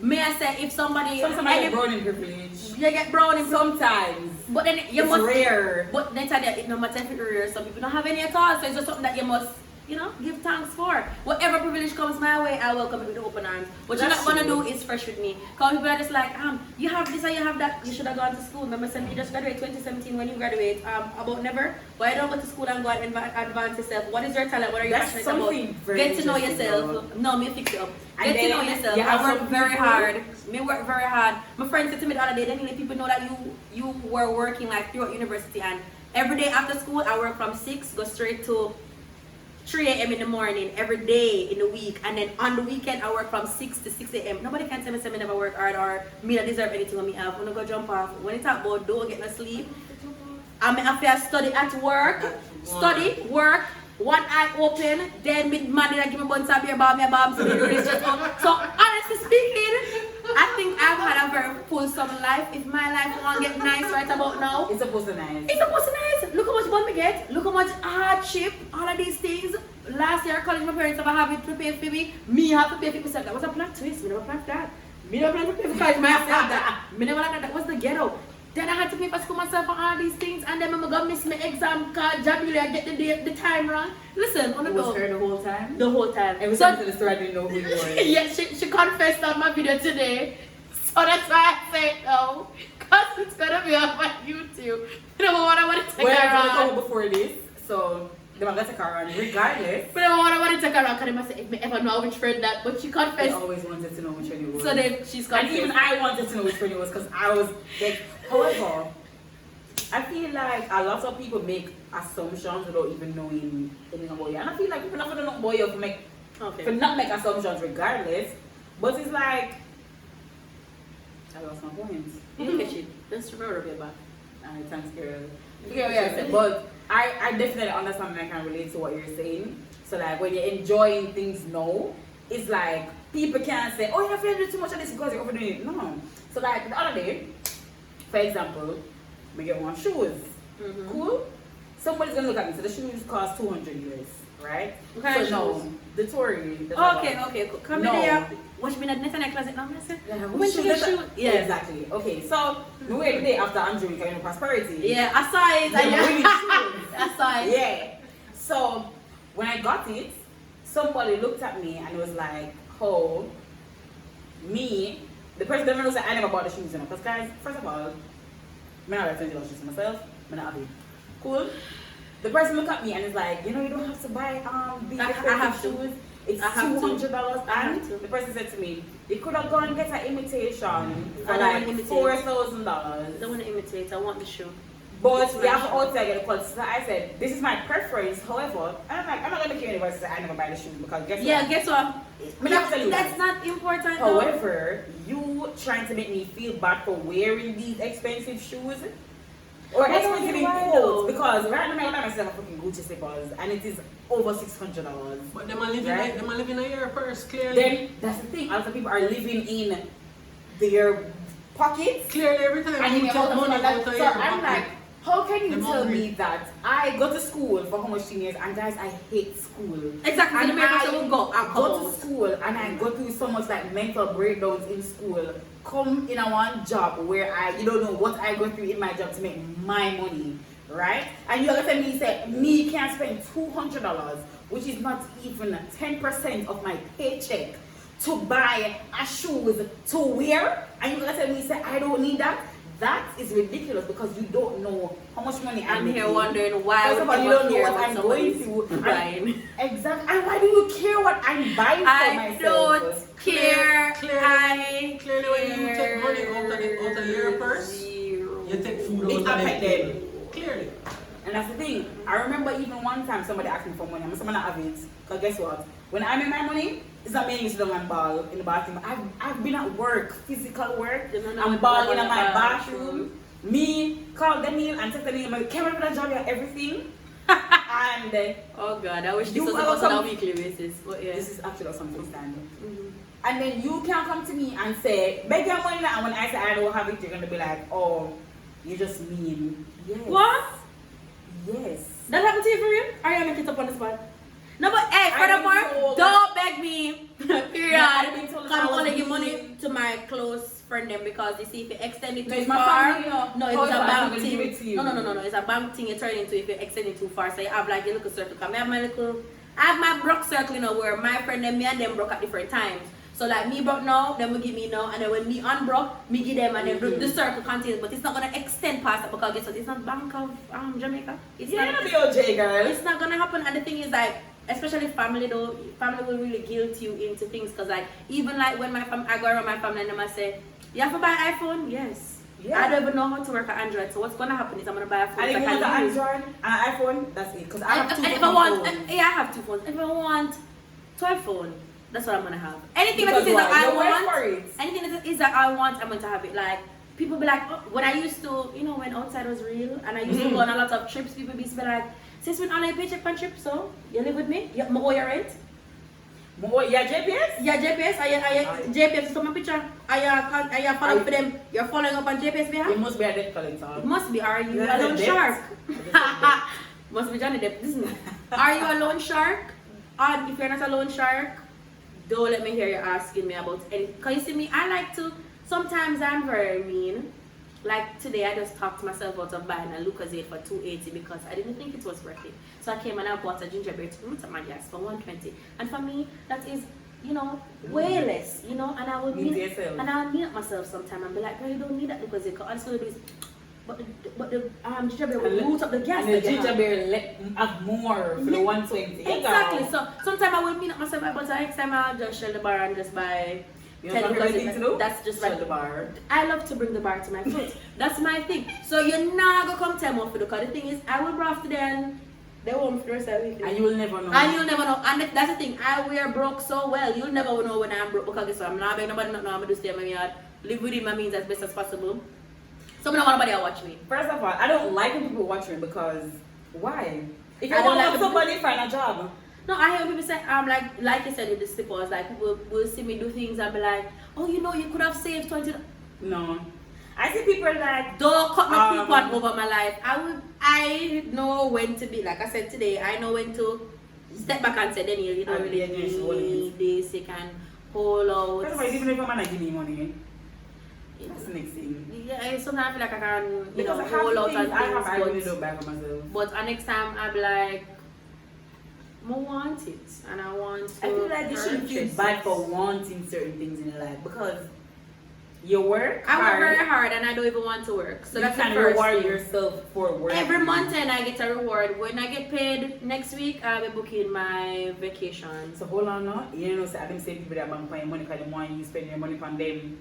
may I say if somebody get browning privilege. You get browning sometimes. But then it's rare. But then it no matter if it's rare, some people don't have any at all. So it's just something that you must, give thanks for. Whatever privilege comes my way, I welcome it with open arms. What you're not gonna do is fresh with me. Because people are just like, you have this and you have that, you should have gone to school. Remember saying you just graduated 2017 when you graduate, about never. Why don't go to school and go and advance yourself? What is your talent? What are you passionate about? Get to know yourself. No, me fix it up. Get to know yourself. I work very hard. Me work very hard. My friend said to me the other day, then people know that you were working like throughout university, and every day after school I work from 6, go straight to 3 a.m. in the morning, every day in the week, and then on the weekend I work from 6 to 6 a.m. Nobody can tell me I never work hard or me not deserve anything when me have. When I go jump off, when you talk about don't get no sleep, I have to study at work, work. One eye open, then mid-man did I give me one time beer about me about so honestly speaking, I think I've had a very fulsome life. If my life won't get nice right about now, it's supposed to nice. It's supposed to nice. Look how much money we get. Look how much hardship, all of these things. Last year, college, my parents never have it to pay for me. Me have to pay for myself. That was a plot twist. Me never planned that. Me never planned to pay for college myself. Me never like that. That was the ghetto. Then I had to pay for school myself and all these things, and then I'm gonna miss my exam card, Jabili, I get the time wrong. Listen, on the was her the whole time? The whole time. Every time to the story, I didn't know who you were. Yeah, she confessed on my video today. So that's why I say no. Because it's gonna be on my YouTube. You know what I want to take her on. Well, before this, so they're gonna take her on regardless. But I want to take her on because I say if me ever know which friend that, but she confessed. I always wanted to know which one you was. So then she's confessed. And even I wanted to know which friend you was because I was like, however, I feel like a lot of people make assumptions without even knowing anything about you. And I feel like people not gonna know about you for not make assumptions regardless. But it's like I lost my point. You catch it. Just remember it back. Alright, thanks, girl. Yeah. But I definitely understand and I can relate to what you're saying. So like when you're enjoying things now, it's like people can't say, oh, you're feeling too much of this because you're overdoing it. No. So like the other day, for example, we get one shoes. Cool? Somebody's gonna look at me. So the shoes cost 200 US, right? Okay, so no, the Tory. Okay, cool. Come here. Watch me in the closet now, when should shoot? Yeah, exactly. Okay, so we wait the day after Andrew in prosperity. Yeah, I saw it. I saw it. Yeah. So when I got it, somebody looked at me and was like, "Oh, me the person never knows that I never bought the shoes, you know. Because guys, first of all, I'm not going to shoes myself. I'm not happy. Cool. The person look at me and is like, you know, you don't have to buy these expensive shoes. It's $200. And the person said to me, you could have gone and get an imitation for like $4,000. I don't want to imitate. I want the shoe. But we have to outside get the clothes. So I said, this is my preference. However, I'm like, I'm not going to care anybody say I never buy the shoes because guess what? Guess what? That's not important. However, you trying to make me feel bad for wearing these expensive shoes or expensive clothes because right now I myself a fucking Gucci slippers and it is over $600. But them are living in your purse, clearly. Then that's the thing. A lot of people are living in their pockets. Clearly every time And you take money out of so your I'm pocket. like, how can you tell me that I go to school for how much years and guys I hate school. Exactly. And And I go go to school and I go through so much like mental breakdowns in school. Come in a one job where you don't know what I go through in my job to make my money, right? And you're gonna tell me say me can't spend $200, which is not even 10% of my paycheck, to buy a shoes to wear, and you're gonna tell me say I don't need that. That is ridiculous because you don't know how much money I'm here wondering why. First of all, you don't know what I'm going through. Buying. Exactly. And why do you care what I'm buying for myself? Don't care. Clearly when you take money out of your purse, you take food It out of affect them. them. Clearly. And that's the thing. I remember even one time somebody asked me for money. I'm someone that have it. Because guess what? When I make my money, it's not me used to and ball in the bathroom. I've been at work, physical work. I'm balling in my bathroom. Me, call them in and tell them, I'm like, can I do a job, everything? And Oh God, I wish this You was are on a some- weekly basis. But yeah. this is actually something standard. And then you can come to me and say, beg your money now. And when I say I don't have it, you're going to be like, oh, you just mean. Yes. What? Yes. That happened to you for real? Are you making it up on the spot? No, but hey, I've been furthermore, told don't beg me. Period. Yeah, I've been told that I'm I was only give money mean. to my close friend them because you see if you extend it No, too it's my far. family, you know. No, How it's a is it I'm bank gonna give it to thing. you? No. It's a bank thing you turn into if you extend it too far. So you have like your little circle. Come I have my broke circle, you know, where my friend them, me and them broke at different times. So like me broke now, then we give me now, and then when me unbroke, me give them, and then the circle continues. But it's not gonna extend past that because guess what? It's not Bank of Jamaica. It's You're not. going to be OJ, girl. It's not gonna happen. And the thing is like, especially family though, family will really guilt you into things because like even like when I go around my family and them I say, you have to buy an iPhone? Yes. Yeah. I don't even know how to work an Android. So what's gonna happen is I'm gonna buy a phone. And if that you want I an can use. Android and an iPhone, that's it. Because I have two And if I different want, phones. yeah, I have two phones. If I want 12 phone, that's what I'm gonna have. Anything Because that is that why? I You work want, for it. anything that is that I want, I'm going to have it. Like people be like, oh, when I used to, you know, when outside was real, and I used to go on a lot of trips, people be like, sis, when I paycheck on trip, so you live with me? You owe your rent? Yeah, GPS? Yeah, GPS. I GPS. So my picture. I follow for them. You're following up on GPS, behind? You must be a debt collector. It must be. Are you Yeah, a loan debt. shark? Debt. Must be Johnny Depp. This is Are you a loan shark? And if you're not a loan shark, don't let me hear you asking me about anything. Because you see me, I like to, sometimes I'm very mean. Like today, I just talked myself out of buying a Lucozade for $2.80 because I didn't think it was worth it. So I came and I bought a ginger beer to root up my gas for $1.20. And for me, that is, you know, way less, you know. And I would Mean to mean, yourself. and I'll mean it myself sometime and be like, girl, you don't need that Lucozade because all it's going to do is, but the ginger beer will root up the gas. And the that you ginger have. beer have more for the 120. Exactly. So sometimes I will mean it myself, but the next time I'll just shell the bar and just buy. You know what thing to do? That's just Shell like the bar. I love to bring the bar to my foot. That's my thing. So you're not gonna come tell me what to do. Because the thing is, I will bro after then. They won't for the rest of the week. And you will never know. And you'll never know. And that's the thing. I wear broke so well. You'll never know when I'm broke because guess what? I'm not begging nobody. No, I'm gonna stay in my yard. Live within my means as best as possible. So I don't want nobody to watch me. First of all, I don't like when people watch me because why? If you I don't want like to when somebody, find a job. No, I hear people say, like you said with the slippers, like people will see me do things and be like, oh, you know, you could have saved 20. No. I see people like, Don't cut my coupon over my life. I know when to be, like I said today, I know when to step back and say, Daniel, you don't really need this, you can hold out. first of all, even if a man give me money, that's the next thing. Yeah, sometimes I feel like I can, you Because know, I have hold out things and I have, I really things, don't buy for myself. but next time I'll be like, I want it, and I want to I feel like you shouldn't feel purchase bad it. for wanting certain things in your life because You work I work hard. very hard and I don't even want to work. So You that's the can first reward thing. yourself for work. Every month and I get a reward. When I get paid next week, I'll be booking my vacation. So hold on now. You know, say I'm saying people that bank paying money because they want you spend your money on them.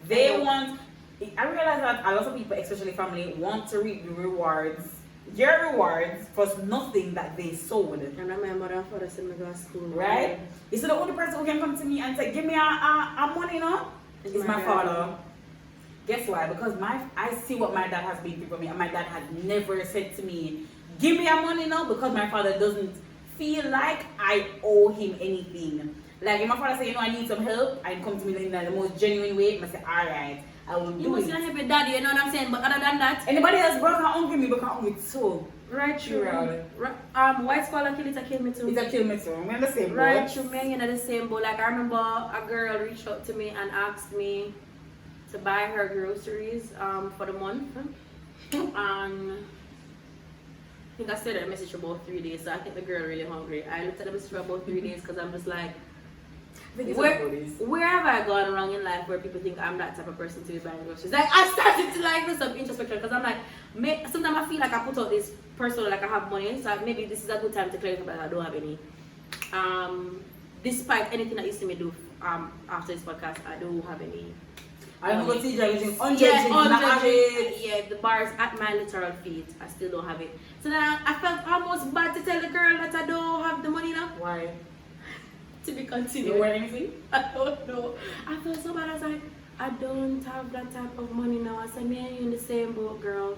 They want. I realize that a lot of people, especially family, want to reap the rewards, your rewards, for nothing that they sowed. And my mother and father send me to school. Right? Is the only person who can come to me and say, "Give me a money, no?" It's It's my my dad. father. Guess why? Because I see what my dad has been through for me, and my dad has never said to me, "Give me your money now," because my father doesn't feel like I owe him anything. Like if my father say, "You know, I need some help," and come to me in the most genuine way, I say, "All right, I will You do must it." not help your daddy, you know what I'm saying? But other than that, Anybody else broke and hungry me, because hungry too. right through. Right. White scholar kill it, I kill me too. It's a kill me too. I'm the same Right boat. through me, you know the same boat. Like I remember a girl reached out to me and asked me to buy her groceries for the month. And I think I sent her a message for about 3 days, so I think the girl really hungry. I looked at the message for about 3 days because I'm just like, where have I gone wrong in life where people think I'm that type of person to be buying groceries? Like I started to like do some introspection because I'm like, sometimes I feel like I put out this persona like I have money, so maybe this is a good time to clarify that I don't have any. Despite anything that you see me do after this podcast, I don't have any. I'm going to teach you using 100 Yeah, the bars at my literal feet. I still don't have it. So then I felt almost bad to tell the girl that I don't have the money now. Why? To be You continued. wear anything? I don't know. I felt so bad. I was like, I don't have that type of money now. I said, me and you in the same boat, girl.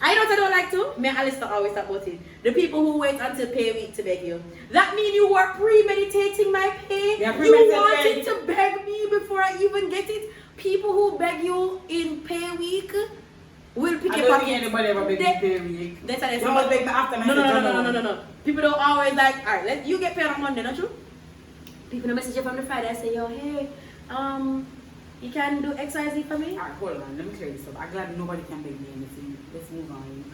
I know what I don't like to. Me and Alistair always talk about it. The people who wait until pay week to beg you. That means you were premeditating my pay. Yeah, You wanted to beg me before I even get it. People who beg you in pay week will pick I your don't pocket. think anybody ever beg me pay week. That's how they say. You must beg me after my No. People don't always like, alright, you get paid on Monday, not true? People don't message you from the Friday and say, yo, hey, you can do XYZ for me? Alright, hold on, let me clear this up. I'm glad nobody can beg me anything. Let's move on.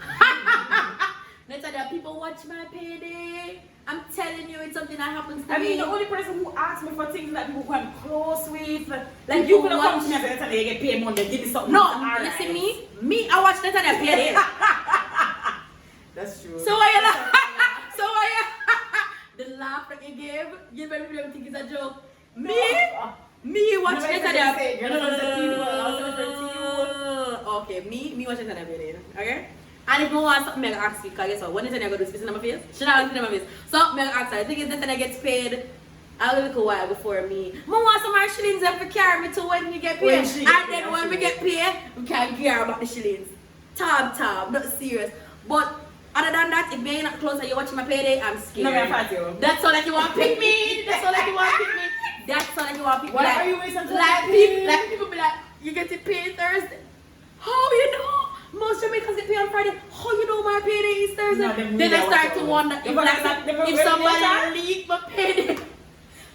That's how that people watch my payday. I'm telling you, it's something that happens to I me. mean, the only person who asks me for things that people who I'm close with, like People you could have come watch- to me and said, "That's you get paid Monday, give me something." No, Alright. listen me, I watch that and I payday. That's true. So why you laugh? So why you the laugh that you gave, you made people think it's a joke. Me watch You it made and me say, "You're not the people, I was referring to Okay, me watch it and I payday. Okay? And if I want something, I ask you, because guess what? When is it I go to spit in my face? Should I look in my face? So, I ask her. The thing is that I get paid a little while before me. I want some more shillings and to carry me to when we get paid. When she get And paid, then when we get paid, we can care about the shillings. Tab, not serious. But other than that, if you're not close and you're watching my payday, I'm scared. No, I'm fat, yo. That's all like you want to pick me. That's all like you want to pick me. That's all like you want to pick me. Why Like- are you wasting so like much people, time? like people be like, you get it paid Thursday. How you know? Most Jamaicans get paid on Friday. How you know my payday is Thursday? No, them Then I really start are to what wonder you if, want. like, Them if really somebody are. leaked my payday.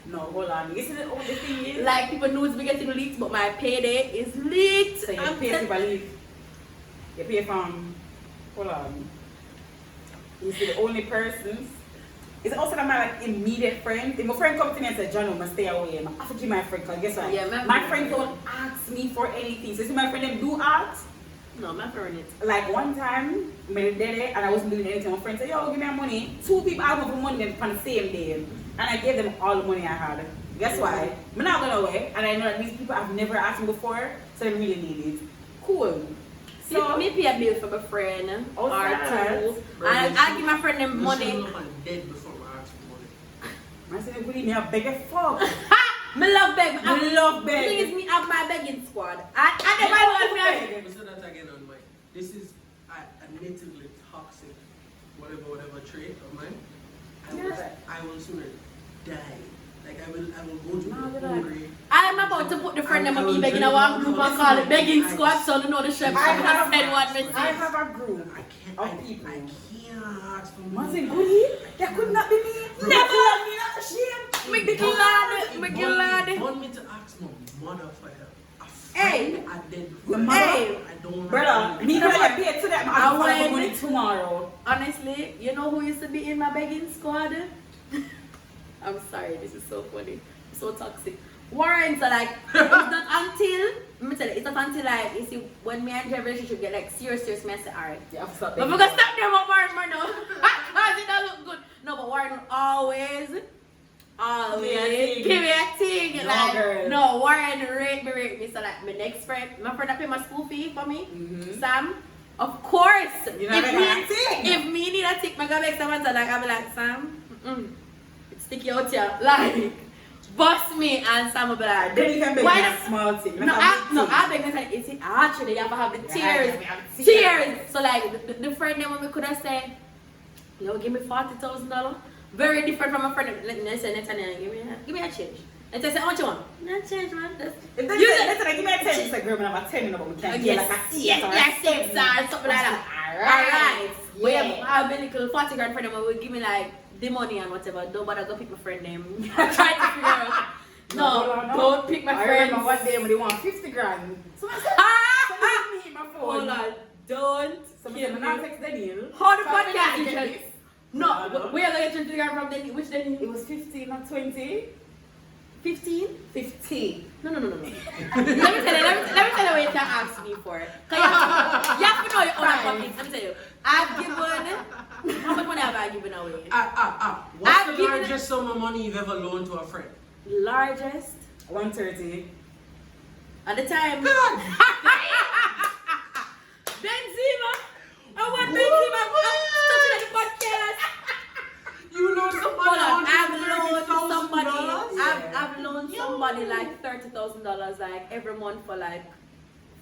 No, hold on. You see the only thing is, Like people knows we getting leaked, but my payday is leaked. so you I'm pay tell- people leave. You pay from, hold on. You see the only persons. It's also my like immediate friends. If my friend comes to me and says, "John, I'm gonna stay away," I have to give my friend, because guess what? Yeah, my friends don't ask me for anything. So see my friend them do ask. No, I'm not throwing it. Like one time, I did it and I wasn't doing anything. My friend said, "Yo, give me money." 2 people asked me for money on the same day, and I gave them all the money I had. Guess why? I'm not going away, and I know that these people have never asked me before, so they really need it. Cool. So me pay a bill for my friend Oh, or sad. two. I give my friend them money. I'm dead before I ask for money. I said, "Believe me, I beg a fuck." Me love beg. I love The thing is, beg. me have my begging squad. I never want me. We said that again on mine. This is admittedly toxic, whatever trait of mine. I will sooner die. Like I will go to No, the they're hungry. I'm about to put the friend them on me begging a one group and call it begging squad so they know the chef. I I'm have- gonna send one message. I have a group I can't. of people. I can't ask for Was money. it goodie? That could not be me. Never love me, not a shame. Me glad, me glad. Want me to ask my mother for help? A Hey. friend I did Your before. mother? Hey. I don't Brother, have me gonna get paid today. I'm I asking for went- money tomorrow. Honestly, you know who used to be in my begging squad? I'm sorry, this is so funny, so toxic. Warren, so like, it's not until, let me tell you, it's not until like, you see, when me and your relationship get like serious, me I say, alright. Yeah, stop But we're gonna stop them up Warren more now. Because it don't look good. No, but Warren always give me a thing. No, Like, girl. no, Warren rate me. So like, my next friend, my friend that pay my school fee for me, Sam, of course. You know If me need a tick, my gonna make someone like, I'll be like, Sam, stick you out here. Like, bust me, and Sam will be like, then you can make why a small thing. I beg me like, it's actually you have to have the tears. Yeah, Tears. So like the friend them when we could have said, yo, give me $40,000. Very different from a friend. Let's say Nathaniel, give me a change. And I say, how much you want? No change, man. If they say, let's say, give me a 10, it's like, girl, I'm about 10 minutes, but we can't get like a 6 stars, something like that. Alright. We have a little 40 grand friend them will give me like the money and whatever. Don't bother go pick my friend name. Try to figure out. No, don't pick my friend. I remember one day when they want 50 grand. So I said, so me my phone. Hold on. Don't. So I said, now text Daniel. How the podcast is no, we are going to get 50 grand from Daniel. Which Daniel? It was 15, not 20. 15? 15. No. Let me tell you what you can ask me for. You have to know your own pockets. Let me tell you. I've given. How much money have I given away? What's I've the given largest sum of money you've ever loaned to a friend? Largest 130. at the time. God! Benzema. I want Benzema. I'm touching the podcast. You loaned somebody Hold on. I've $130,000? loaned somebody like $30,000 like every month for like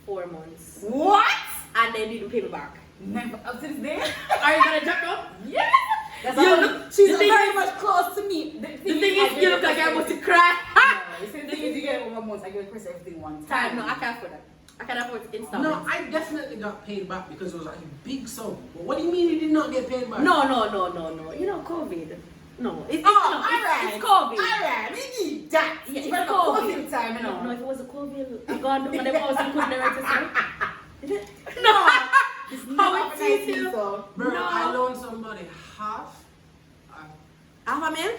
4 months. What? And they didn't pay me back. Never up to this day? Are you gonna jump up? Yes! That's You all. look- She's the thing very is- much close to me. The thing is, you look like I'm about to cry. The thing is, you get it 1 month, I give Chris everything one time. No, I can't afford that. I can't afford installments. No, I definitely got paid back because it was like a big sum. But what do you mean you did not get paid back? No. You know, COVID. No, it's alright. it's COVID. Alright, we need that. Yeah, It's it's for the COVID. COVID time, you know. No, if it was a COVID, I'm gone. But they was couldn't direct us. No. How it's easy. so. Bro, No. I loaned somebody half. Half a mil?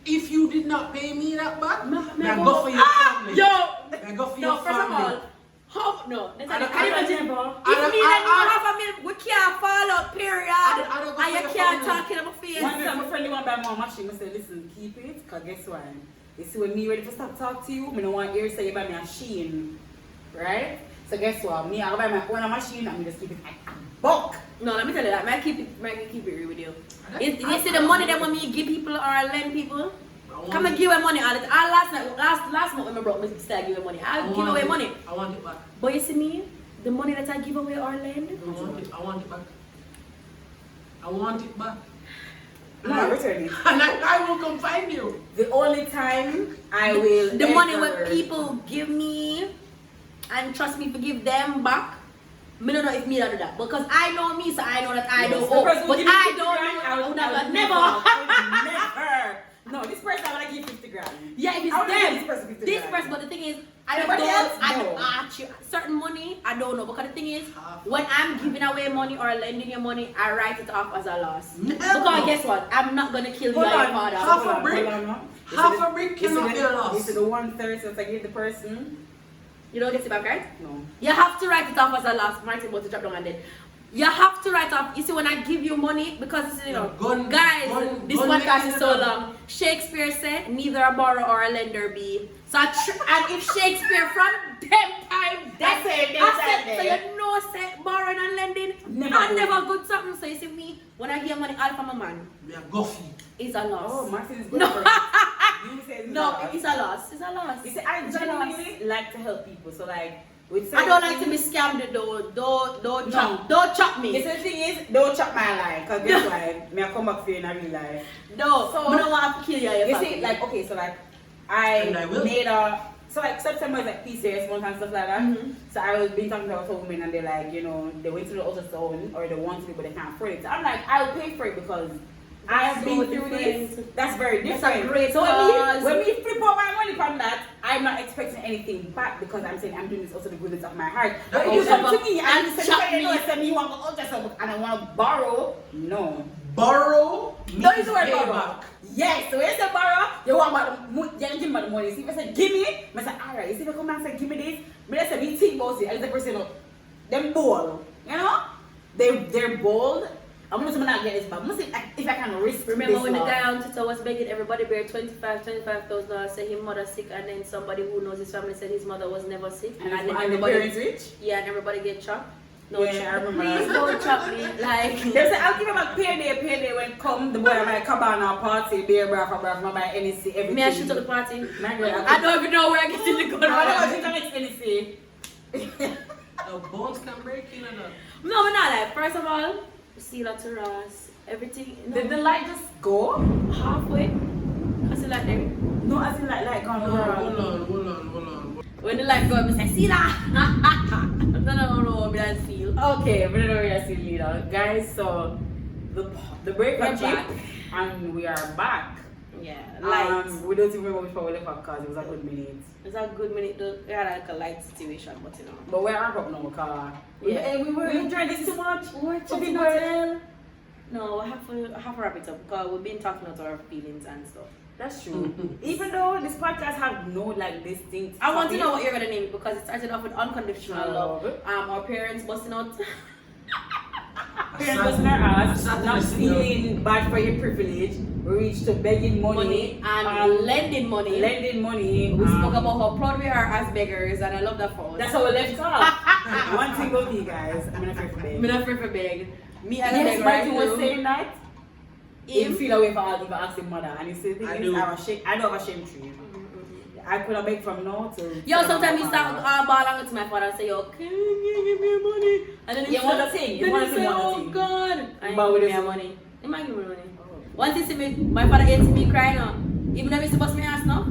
If you did not pay me that back, Me then go- go for your family. Yo! Then go for No, your first of family. all, how? No, that's I not don't- I I imagine. don't- If I don't- me and you I- half a mil, we can't fall out, period. I don't go And for you your can't family. talk in my face. One time, my friend want to buy more machine. I said, listen, keep it, because guess what? You see, when me ready to stop talk to you, I don't want you to say you buy me a machine. Right? So guess what? Me, I'll buy my own machine and just keep it like bulk. No, let me tell you that. I keep it real with you. You see the money that when me give people or lend people, come and give away money all the time. Last month when I broke, I still give away money. I'll give away money. I want it back. But you see me, the money that I give away or lend, I want it back. I want it back. No, return it. And I will come find you. The only time I will the money ever- when people give me and trust me to give them back, I don't know if me do that. Because I know me, so I know that I don't owe. person But give me I 50 don't grand, know. I would Never. never. No, this person I want to give 50 grand. Yeah, if it's I would give them. this person 50 This grand. person, but the thing is, I Everybody don't else, I no. don't ask you certain money, I don't know. Because the thing is, when I'm giving away money or lending you money, I write it off as a loss. Never. Because guess what? I'm not gonna kill you Hold or your on, father. half hold a on, brick. hold on, no. Half a brick cannot be a loss. This is the 1/3 that I give the person. You don't get it back, right? No. You have to write it off as a loss. Martin about to drop down and then. You have to write off. You see, when I give you money, because you know, Gun- guys, gun- this gun podcast making is it so up. long. Shakespeare said, "Neither a borrower or a lender be." So, and if Shakespeare from them time, That's it, them I time said, so there. you know, say borrowing and lending, never good something. So you see me, when I hear money all from a man, We are Goffy. it's a loss. Oh, Martin is good No. for it. You say it's No, not. it's a loss. It's a loss. You see, I It's a loss. genuinely like to help people. So like, with I don't like to certain be things- scammed though. Don't No. don't chop me. You see, the thing is, don't chop my life. Because guess what? Me I come back for you in a real life. No, So- I don't want to kill you. You see, like, okay, so like, And I will. made a, so like September is like PCS month and stuff like that. Mhm. So I was being talking to other women and they're like, you know, they went to the ultrasound or they want to but they can't afford it. So I'm like, I'll pay for it because I've So been through this. different. That's very That's a different. great so cause. when we flip out my money from that, I'm not expecting anything back because I'm saying I'm doing this out of the goodness of my heart. But if you Okay, come to me and you and say, chop "Hey, you know, me." I said you want to ultrasound and I want to borrow," no. Borrow. Don't use the word pay borrow. back. Yes, so when you say borrow, you want about the money, you give me the money. See if I say give me, I say alright. You see if I come and say give me this, but I say me think about it. I just person them bold, you know? They're bold. I'm not gonna get this back. I'm gonna see if I can risk. Remember this when the now. guy on Twitter was begging everybody bear $25,000, say his mother sick, and then somebody who knows his family said his mother was never sick, And then the everybody parents rich? Yeah, and everybody get chopped. No, Yeah, I remember please that. don't chop me. Like They say I'll give him a payday when come the boy my cabana party, beer bra for my NEC everything. me, I shoot to the party. My girl, I don't even know where I get in the gun. I don't know if it's NEC. The bones can break in and that. No, we're not like. First of all, see that to us. Everything. No, Did the light just go? halfway. I see like there. No, as in like gone Hold over. on. When the light go up, I say, see that? No, me I feel. Okay, we don't know where I see leader. Guys, so the break We're was back. cheap and we are back. Yeah, light. We don't even remember which part we left off because it was a good minute. It's a good minute though. We had like a light situation, but you know. But we're up now because Yeah. we were enjoying this too much. We're Talking talking about about No, I have to wrap it up because we've been talking about our feelings and stuff. That's true. Even though this podcast have no like distinct. I want to topic. know what you're gonna name it because it started off with unconditional love. Love. Our parents busting out. Parents busting our ass, Saturday not signal. feeling bad for your privilege. We reached to begging money, and lending money. lending money. We spoke about how proud we are as beggars, and I love that for us. That's how we left off. One thing about me, guys. I'm not afraid for I'm beg. not afraid for beg. Me as a Yes, beggar, Martin was through. saying that. He Him? feel away for all even ask his mother, and he said, I "Thing do. is, I don't have a shame tree. I could have begged from now to." Yo, sometimes he start balling to my father and say, yo, can you give me money? And then he You say, want to sing? You then want he to say, sing? oh God. And But he with give me this- money. He might give me money. Once he see me, my father hates me cry now. Even though he supposed me ass now,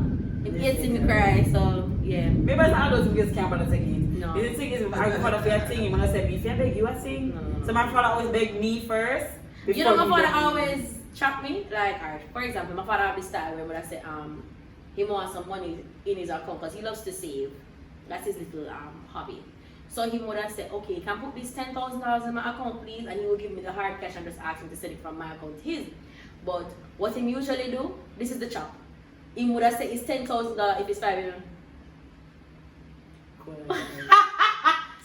he hates me cry. So yeah. Maybe it's not those videos can't bother take it. No. The thing is, I father for a thing, he wanna say me, if I beg you a thing. No. So my father always beg me first. You know, my before he father beg me. always chop me. Like, alright, for example, my father have this style where I say, he wants some money in his account because he loves to save. That's his little hobby. So he would have said, okay, you can put this $10,000 in my account, please, and he will give me the hard cash and just ask him to send it from my account to his. But what he usually do, this is the chop. He would have said it's $10,000 if it's 5 million. Cool.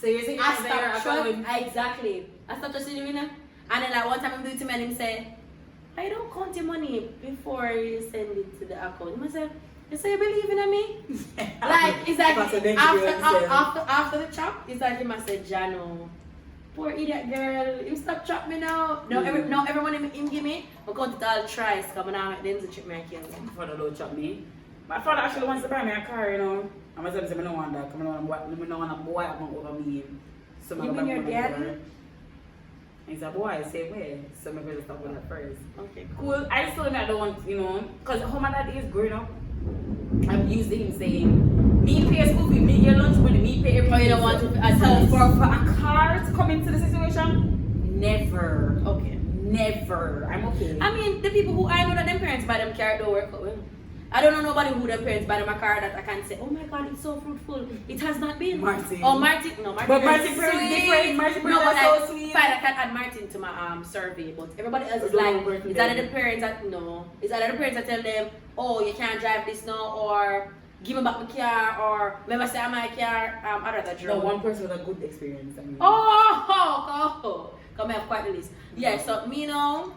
So you're saying I your stopped account? trust, exactly. I stopped trusting him, you know? And then like one time I do it to me and him say, I don't count your money before you send it to the account. I said, you say you believe in me? Like, it's like Because then you understand. after the chop, it's like him I said, Jano, poor idiot girl, you stop chop me now. No, everyone him give me, but count it all tries, come on, then the trip me and kill me. My father don't chop me. My father actually wants to buy me a car, you know. I'm going to say I don't want that. I don't want a boy over me. So You mean your daddy? He's a boy, same way. So maybe let's start with that first. Okay, Cool. I just told him I don't want, you know, because how my dad is growing up, I'm used to him saying, me pay school fee, me get lunch money, me pay everything. Oh, you don't want to So for a car to come into the situation, never. Okay. Never. I'm okay. I mean, the people who I know that them parents buy them car don't work out well. I don't know nobody who their parents buy them a car that I can say, oh my God, it's so fruitful. It has not been. Martin. Oh, Martin. No, Martin. But parents Martin parents sweet. different. Martin No, parents but are so I, sweet. fine, I can add Martin to my survey, but everybody else is Don't like, work with it's either them. the parents that, no. It's either the parents that tell them, oh, you can't drive this now, or give me back my car, or remember say I'm my car, I'd rather drive. No, one person with a good experience. I mean. Oh, come here, quite the list. Yeah, so me now.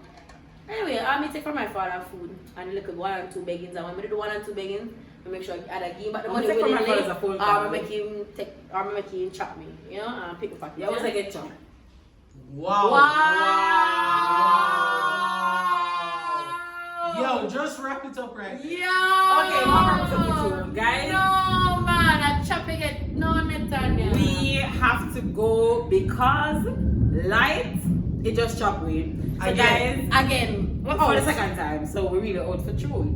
Anyway, I may take from my father food and look at 1 and 2 beggings. And when I do 1 and 2 beggings, I make sure I either give him back the I'm money take from my willingly, father's a phone or call. I make him take, or I make him chop me, you know, and pick a pocket. You always like a chunk. Wow. Wow. Yo, just wrap it up right there. Yo. Okay, what wraps up with you, guys? No, man, I'm chopping it. No, Nathaniel. We have to go because light, it just chopped me. So Again. Again. guys, for the second time, so we're really out for truth.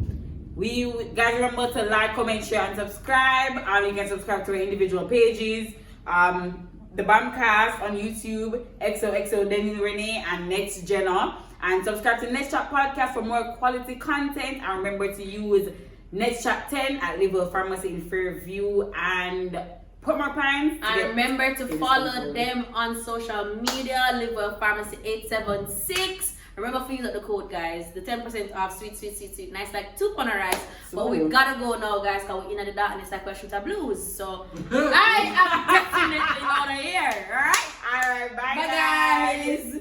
Guys, remember to like, comment, share, and subscribe. You can subscribe to our individual pages. The Bamcast on YouTube, XOXO Denny Renee, and Next Jenna. And subscribe to NetsChat Podcast for more quality content. And remember to use NetsChat 10 at Level Pharmacy in Fairview and Portmore Pines. And remember to It is follow so them on social media, Liver Pharmacy 876. Remember to use up the code, guys. The 10% off, sweet. Nice, like 2 pound of rice. But we gotta go now, guys, because we're in the darkness like we shoot a blues. So I am definitely out of here. Alright? Alright, bye Bye, guys.